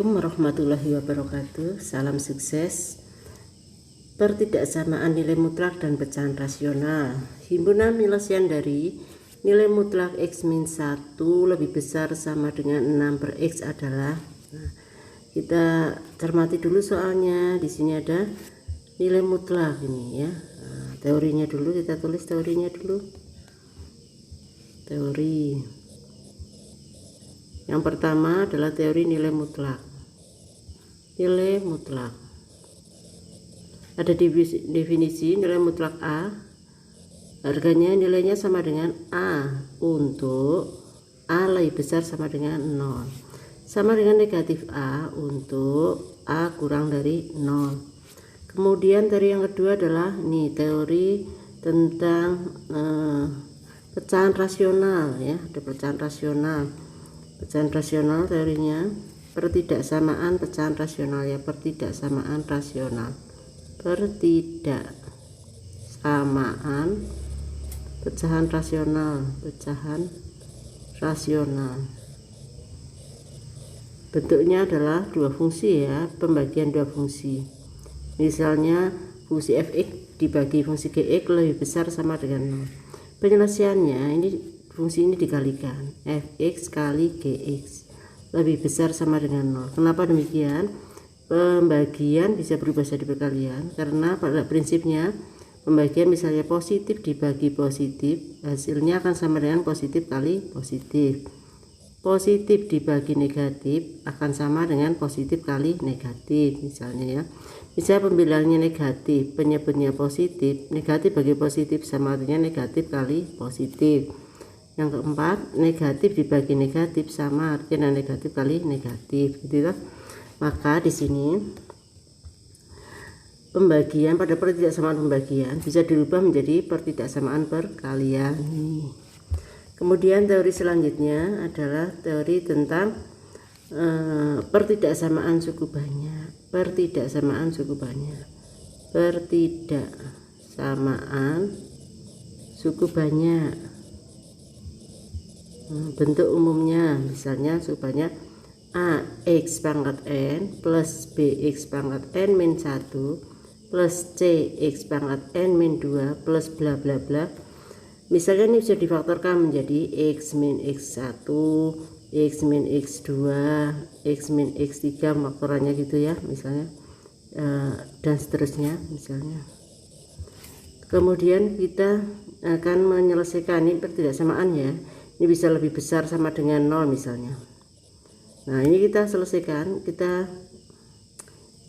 Assalamualaikum warahmatullahi wabarakatuh. Salam sukses. Pertidaksamaan nilai mutlak dan pecahan rasional. Himpunan penyelesaian dari nilai mutlak X min 1 lebih besar sama dengan 6 per X adalah, kita cermati dulu soalnya. Di sini ada nilai mutlak ini ya. Teorinya dulu, kita tulis teorinya dulu. Teori yang pertama adalah teori nilai mutlak. Nilai mutlak, ada definisi nilai mutlak A, harganya nilainya sama dengan A untuk A lebih besar sama dengan 0, sama dengan negatif A untuk A kurang dari 0. Kemudian teori yang kedua adalah teori tentang pecahan rasional ya. Ada pecahan rasional teorinya pertidaksamaan pecahan rasional ya, pertidaksamaan rasional, pertidaksamaan pecahan rasional. Bentuknya adalah dua fungsi ya, pembagian dua fungsi. Misalnya fungsi fx dibagi fungsi gx lebih besar sama dengan 0. Penyelesaiannya fungsi ini dikalikan, fx kali gx lebih besar sama dengan 0. Kenapa demikian? Pembagian bisa berubah jadi perkalian karena pada prinsipnya pembagian misalnya positif dibagi positif, hasilnya akan sama dengan positif kali positif. Positif dibagi negatif akan sama dengan positif kali negatif misalnya ya. Misalnya pembilangnya negatif, penyebutnya positif, negatif bagi positif sama artinya negatif kali positif. Yang keempat, negatif dibagi negatif sama artinya negatif kali negatif, gitu ya. Maka di sini pembagian pada pertidaksamaan pembagian bisa dirubah menjadi pertidaksamaan perkalian. Kemudian teori selanjutnya adalah teori tentang pertidaksamaan suku banyak. Pertidaksamaan suku banyak. Bentuk umumnya misalnya suku banyak A x pangkat n plus b x pangkat n min 1 plus c x pangkat n min 2 plus bla bla bla. Misalnya ini bisa difaktorkan menjadi x min x1, x min x2, x min x3, faktorannya gitu ya misalnya, dan seterusnya misalnya. Kemudian kita akan menyelesaikan ini pertidaksamaan ya. Ini bisa lebih besar sama dengan 0 misalnya. Nah ini kita selesaikan, kita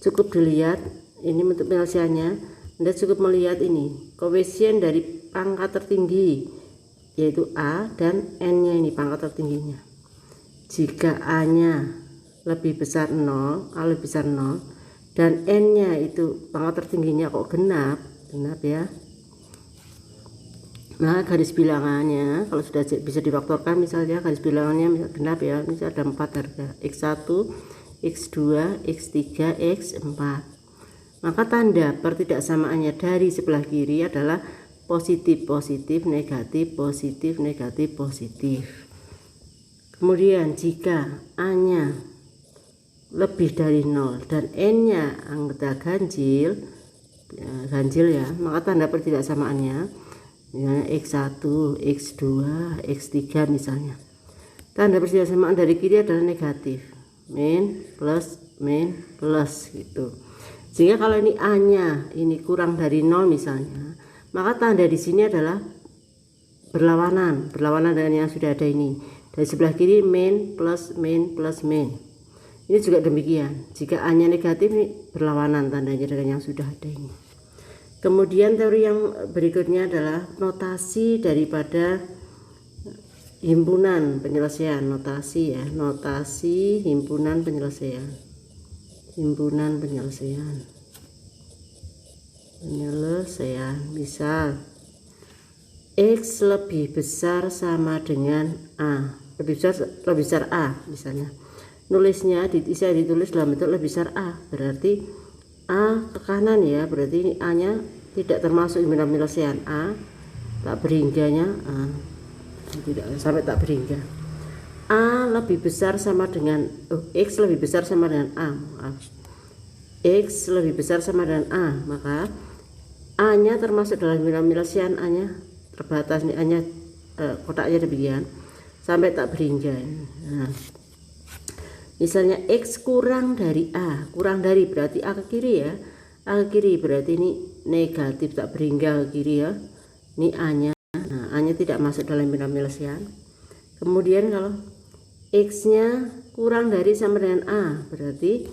cukup dilihat ini untuk penyelesaiannya. Anda cukup melihat ini koefisien dari pangkat tertinggi yaitu A dan N nya ini pangkat tertingginya. Jika A nya lebih besar 0, A lebih besar 0 dan N nya itu pangkat tertingginya kok genap ya. Nah garis bilangannya kalau sudah bisa difaktorkan misalnya garis bilangannya genap ya, misalnya ada 4 harga x1, x2, x3, x4. Maka tanda pertidaksamaannya dari sebelah kiri adalah positif positif negatif positif negatif positif. Kemudian jika A nya lebih dari 0 dan N nya anggota ganjil ya, maka tanda pertidaksamaannya misalnya x1, x2, x3 misalnya. Tanda pertidaksamaan dari kiri adalah negatif, min plus gitu. Sehingga kalau ini A nya ini kurang dari 0 misalnya, maka tanda di sini adalah berlawanan dengan yang sudah ada ini. Dari sebelah kiri min plus min. Ini juga demikian. Jika A nya negatif ini berlawanan tandanya dengan yang sudah ada ini. Kemudian teori yang berikutnya adalah notasi daripada himpunan penyelesaian, notasi himpunan penyelesaian. Misal X lebih besar sama dengan A, lebih besar A misalnya. Nulisnya bisa ditulis dalam bentuk lebih besar A, berarti A ke kanan ya, berarti ini A nya tidak termasuk himpunan penyelesaian. A tak berhingganya tidak sampai tak berhingga. A lebih besar sama dengan X lebih besar sama dengan A, X lebih besar sama dengan A, maka A nya termasuk dalam penyelesaian, A nya terbatas nih, A nya kotaknya demikian sampai tak berhingga. Nah, misalnya X kurang dari A, kurang dari berarti A ke kiri ya, A ke kiri berarti ini negatif tak berhingga ke kiri ya, ini A nya. Nah, A nya tidak masuk dalam penyelesaian. Kemudian kalau X nya kurang dari sama dengan A, berarti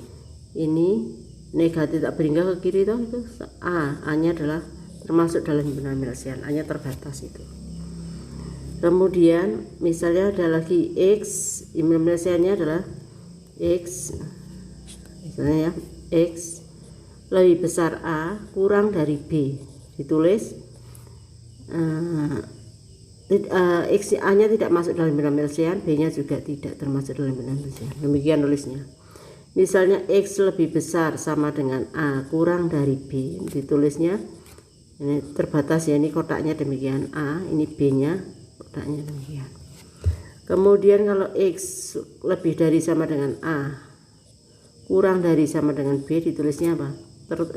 ini negatif tak berhingga ke kiri toh, itu A nya adalah termasuk dalam penyelesaian, A nya terbatas itu. Kemudian misalnya ada lagi X, penyelesaiannya adalah X, misalnya ya, X lebih besar A kurang dari B, ditulis X A nya tidak masuk dalam penyelesaian, B nya juga tidak termasuk dalam penyelesaian, demikian tulisnya. Misalnya X lebih besar sama dengan A kurang dari B, ditulisnya ini terbatas ya, ini kotaknya demikian A, ini B nya kotaknya demikian. Kemudian kalau X lebih dari sama dengan A kurang dari sama dengan B, ditulisnya apa?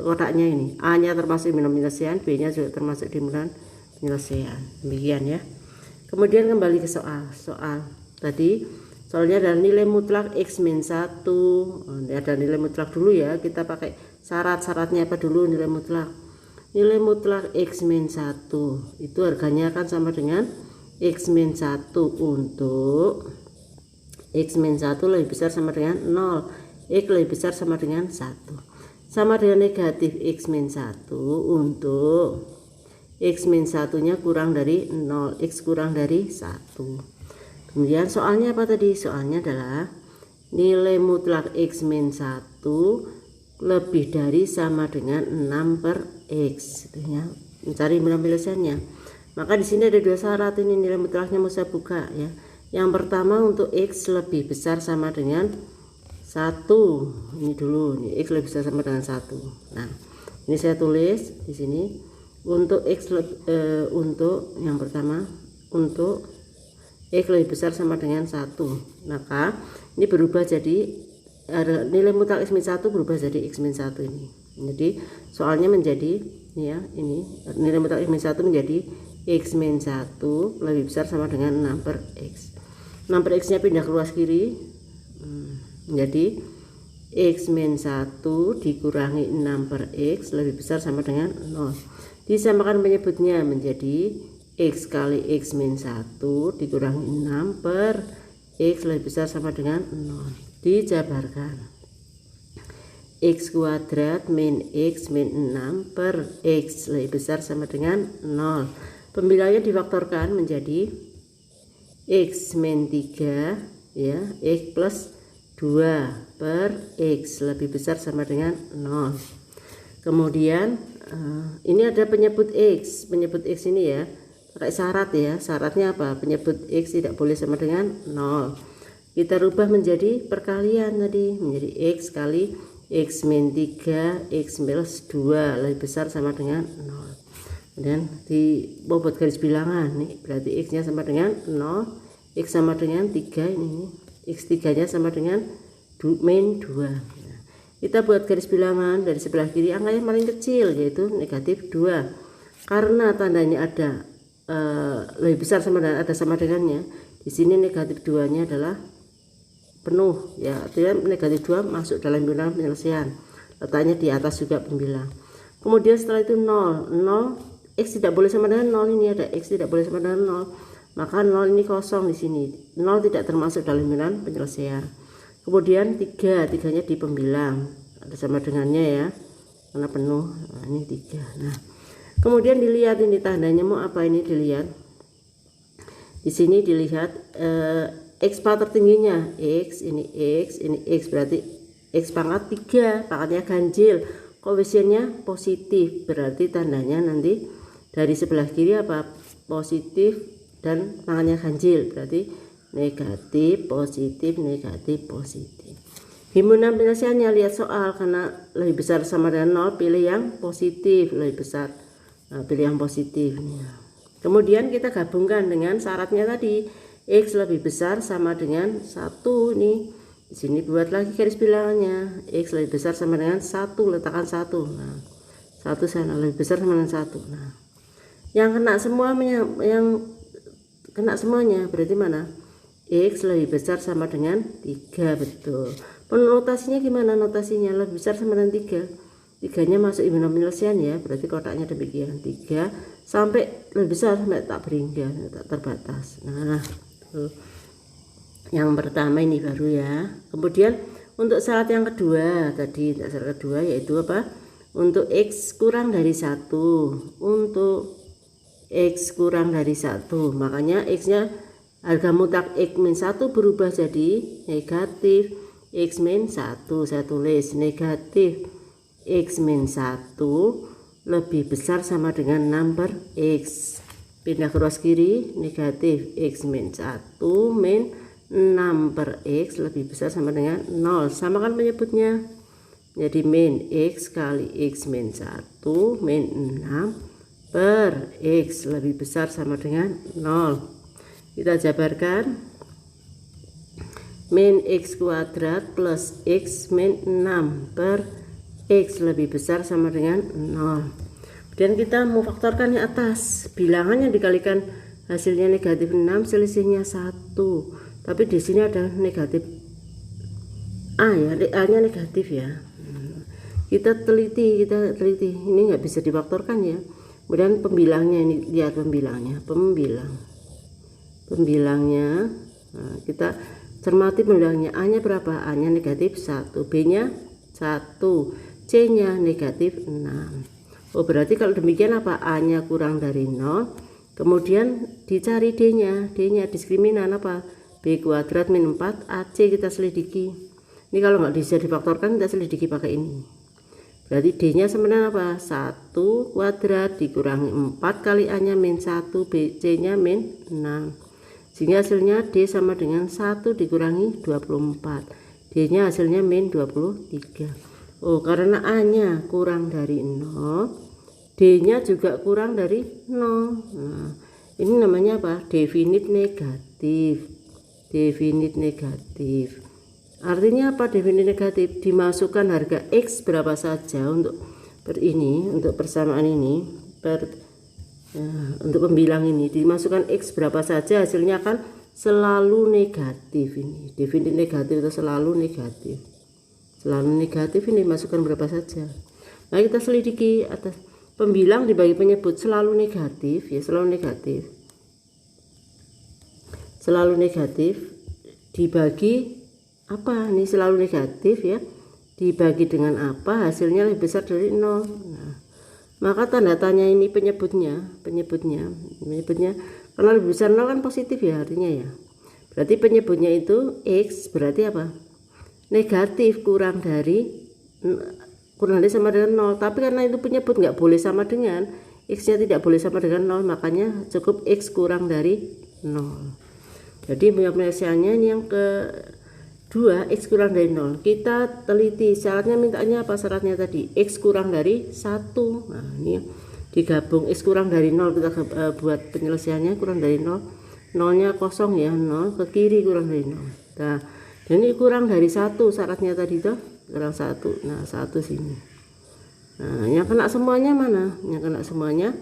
Kotaknya ini A nya termasuk dalam penyelesaian, B nya juga termasuk di dalam penyelesaian, demikian ya. Kemudian kembali ke soal tadi, soalnya ada nilai mutlak X min 1, ada nilai mutlak dulu ya, kita pakai syaratnya apa dulu nilai mutlak. Nilai mutlak X min 1 itu harganya akan sama dengan X min 1 untuk X min 1 lebih besar sama dengan 0, X lebih besar sama dengan 1, sama dengan negatif X min 1 untuk X min 1 nya kurang dari 0, X kurang dari 1. Kemudian soalnya apa tadi? Soalnya adalah nilai mutlak X min 1 lebih dari sama dengan 6 per X, ya, mencari penyelesaiannya. Maka di sini ada dua syarat, ini nilai mutlaknya mau saya buka ya. Yang pertama untuk X lebih besar sama dengan 1, ini dulu, ini X lebih besar sama dengan 1. Nah, ini saya tulis di sini. Untuk X untuk yang pertama, untuk X lebih besar sama dengan 1, maka ini berubah jadi nilai mutlak X min 1 berubah jadi X min 1 ini. Jadi soalnya menjadi ya, ini nilai mutlak X min 1 menjadi X min 1 lebih besar sama dengan 6 per X. 6 per X nya pindah ke luas kiri, menjadi X min 1 dikurangi 6 per X lebih besar sama dengan 0. Disamakan penyebutnya menjadi X kali X min 1 dikurangi 6 per X lebih besar sama dengan 0. Dijabarkan X kuadrat min X min 6 per X lebih besar sama dengan 0. Pembilangannya difaktorkan menjadi X min 3 ya, X plus 2 per X lebih besar sama dengan 0. Kemudian ini ada penyebut X ini ya, pakai syarat ya. Syaratnya apa? Penyebut X tidak boleh sama dengan 0. Kita rubah menjadi perkalian tadi, menjadi X kali X min 3 X plus 2 lebih besar sama dengan 0. Kemudian dibobot garis bilangan nih, berarti X nya sama dengan 0, X sama dengan 3, ini X 3 nya sama dengan min 2. Kita buat garis bilangan dari sebelah kiri angka yang paling kecil yaitu negatif 2. Karena tandanya ada lebih besar sama dengan ada sama dengannya, di sini negatif 2 nya adalah penuh ya, artinya negatif 2 masuk dalam bilangan penyelesaian, letaknya di atas juga pembilang. Kemudian setelah itu 0 X tidak boleh sama dengan 0, ini ada X tidak boleh sama dengan 0, maka 0 ini kosong di sini, 0 tidak termasuk dalam bilangan penyelesaian. Kemudian 3 nya di pembilang, ada sama dengannya ya, karena penuh. Nah, ini 3. Nah, kemudian dilihat ini tandanya mau apa, ini dilihat di sini, dilihat X pangkat tertingginya X, ini X berarti X pangkat 3, pangkatnya ganjil, koefisiennya positif, berarti tandanya nanti dari sebelah kiri apa, positif dan pangkatnya ganjil, berarti negatif positif negatif positif. Himpunan penyelesaiannya, lihat soal, karena lebih besar sama dengan 0 pilih yang positif lebih besar, nah, pilih yang positif. Kemudian kita gabungkan dengan syaratnya tadi, X lebih besar sama dengan 1 nih. Di sini buat lagi garis bilangannya. X lebih besar sama dengan 1, letakkan 1. Nah, 1 sana lebih besar sama dengan 1. Nah, yang kena semuanya, yang kena semuanya berarti mana? X lebih besar sama dengan 3, betul. Penotasinya gimana notasinya? Lebih besar sama dengan 3. 3-nya masuk binomial penyelesaian ya, berarti kotaknya demikian. 3 sampai lebih besar sampai tak berhingga, tak terbatas. Nah, yang pertama ini baru ya. Kemudian untuk syarat yang kedua tadi, syarat kedua yaitu apa? Untuk X kurang dari 1. Untuk X kurang dari 1, makanya X nya harga mutlak X min 1 berubah jadi negatif X min 1. Saya tulis negatif X min 1 lebih besar sama dengan number X. Pindah ke ruas kiri, negatif X min 1 min number X lebih besar sama dengan 0. Sama kan penyebutnya. Jadi min X kali X min 1 min 6 per X lebih besar sama dengan 0. Kita jabarkan. Min X kuadrat plus X min 6 per X lebih besar sama dengan 0. Kemudian kita mau faktorkan yang atas. Bilangannya dikalikan hasilnya negatif 6, selisihnya 1. Tapi di sini ada negatif A ya, A-nya negatif ya. Kita teliti. Ini nggak bisa difaktorkan ya. Kemudian pembilangnya ini, lihat pembilangnya. Pembilangnya. Nah, kita cermati pembilangnya. A-nya berapa? A-nya negatif 1, B-nya 1, C-nya negatif 6. Oh, berarti kalau demikian apa? A-nya kurang dari 0. Kemudian dicari D-nya. D-nya diskriminan apa? B kuadrat min 4 AC kita selidiki. Ini kalau nggak bisa difaktorkan kita selidiki pakai ini. Berarti D-nya sama dengan apa? 1 kuadrat dikurangi 4 kali A-nya min 1, C-nya min 6. Sehingga hasilnya D sama dengan 1 dikurangi 24. D-nya hasilnya min 23. Oh, karena A-nya kurang dari 0, D-nya juga kurang dari 0. Nah, ini namanya apa? Definit negatif. Definit negatif. Artinya apa definit negatif? Dimasukkan harga X berapa saja untuk untuk persamaan ini, untuk pembilang ini dimasukkan X berapa saja, hasilnya akan selalu negatif. Ini definit negatif itu selalu negatif. Selalu negatif ini masukkan berapa saja. Nah, kita selidiki atas pembilang dibagi penyebut selalu negatif ya, selalu negatif. Selalu negatif dibagi apa? Ini selalu negatif ya. Dibagi dengan apa? Hasilnya lebih besar dari 0. Nah, maka tanda tanya ini penyebutnya karena lebih besar 0 kan positif ya artinya ya. Berarti penyebutnya itu X berarti apa? Negatif kurang dari sama dengan 0. Tapi karena itu penyebut nggak boleh sama dengan X-nya, tidak boleh sama dengan 0, makanya cukup X kurang dari 0. Jadi penyelesaiannya ini yang kedua, X kurang dari 0. Kita teliti syaratnya, mintanya apa syaratnya tadi? X kurang dari 1. Nah, ini digabung X kurang dari 0, kita buat penyelesaiannya kurang dari 0. 0-nya kosong ya, 0 ke kiri kurang dari 0. Nah, ini kurang dari 1 syaratnya tadi tuh, kurang 1. Nah, 1 sini. Nah, yang kena semuanya mana? Yang kena semuanya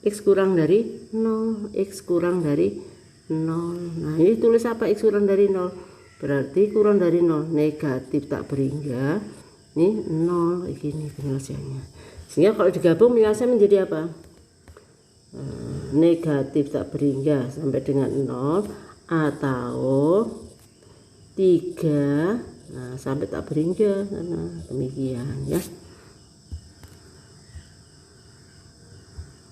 X kurang dari 0, X kurang dari 0. Nah, ini tulis apa? X kurang dari 0. Berarti kurang dari 0 negatif tak berhingga. Ini 0 begini penyelesaiannya. Sehingga kalau digabung penyelesaian menjadi apa? Negatif tak berhingga sampai dengan 0 atau 3 sampai tak berhingga. Nah, demikian ya.